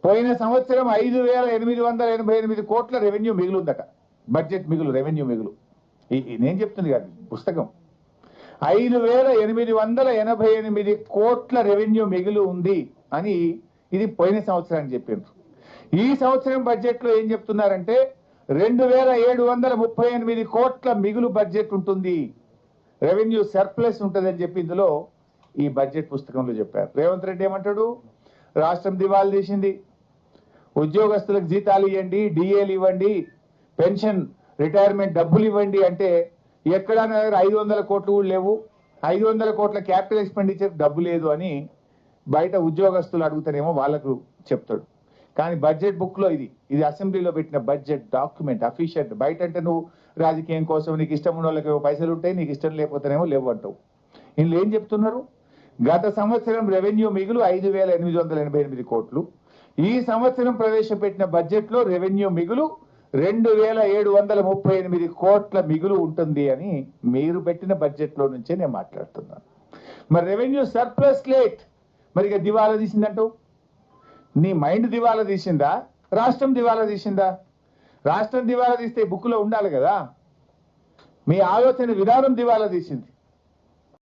పోయిన సంవత్సరం 5,888 కోట్ల రెవెన్యూ మిగులుందట. బడ్జెట్ మిగులు, రెవెన్యూ మిగులు. నేను చెప్తుంది కాదు పుస్తకం. 5,888 కోట్ల రెవెన్యూ మిగులు ఉంది అని ఇది పోయిన సంవత్సరానికి చెప్పిండ్రు. ఈ సంవత్సరం బడ్జెట్ లో ఏం చెప్తున్నారంటే 2,738 కోట్ల మిగులు బడ్జెట్ ఉంటుంది, రెవెన్యూ సర్ప్లస్ ఉంటుందని చెప్పి ఇందులో ఈ బడ్జెట్ పుస్తకంలో చెప్పారు. రేవంత్ రెడ్డి ఏమంటాడు, రాష్ట్రం దివాళా తీసింది, ఉద్యోగస్తులకు జీతాలు ఇవ్వండి, డిఏలు ఇవ్వండి, పెన్షన్ రిటైర్మెంట్ డబ్బులు ఇవ్వండి అంటే ఎక్కడ 500 కోట్లు కూడా లేవు, 500 కోట్ల క్యాపిటల్ ఎక్స్పెండిచర్ డబ్బు లేదు అని బయట ఉద్యోగస్తులు అడుగుతారేమో వాళ్ళకు చెప్తాడు. కానీ బడ్జెట్ బుక్ లో ఇది అసెంబ్లీలో పెట్టిన బడ్జెట్ డాక్యుమెంట్ అఫీషియల్. బయట అంటే నువ్వు రాజకీయం కోసం నీకు ఇష్టం ఉన్న వాళ్ళకి పైసలు ఉంటాయి, నీకు ఇష్టం లేకపోతేనేమో లేవు అంటావు. ఇందులో ఏం చెప్తున్నారు, గత సంవత్సరం రెవెన్యూ మిగులు 5,888 కోట్లు, ఈ సంవత్సరం ప్రవేశపెట్టిన బడ్జెట్ లో రెవెన్యూ మిగులు 2,738 కోట్ల మిగులు ఉంటుంది అని మీరు పెట్టిన బడ్జెట్ లో నుంచే నేను మాట్లాడుతున్నాను. మరి రెవెన్యూ సర్ప్లస్ లేట్, మరి ఇక దివాలా తీసిందంటావు. నీ మైండ్ దివాలా తీసిందా, రాష్ట్రం దివాలా తీసిందా? రాష్ట్రం దివాలా తీస్తే బుక్ లో ఉండాలి కదా. మీ ఆలోచన విధానం దివాలా తీసింది.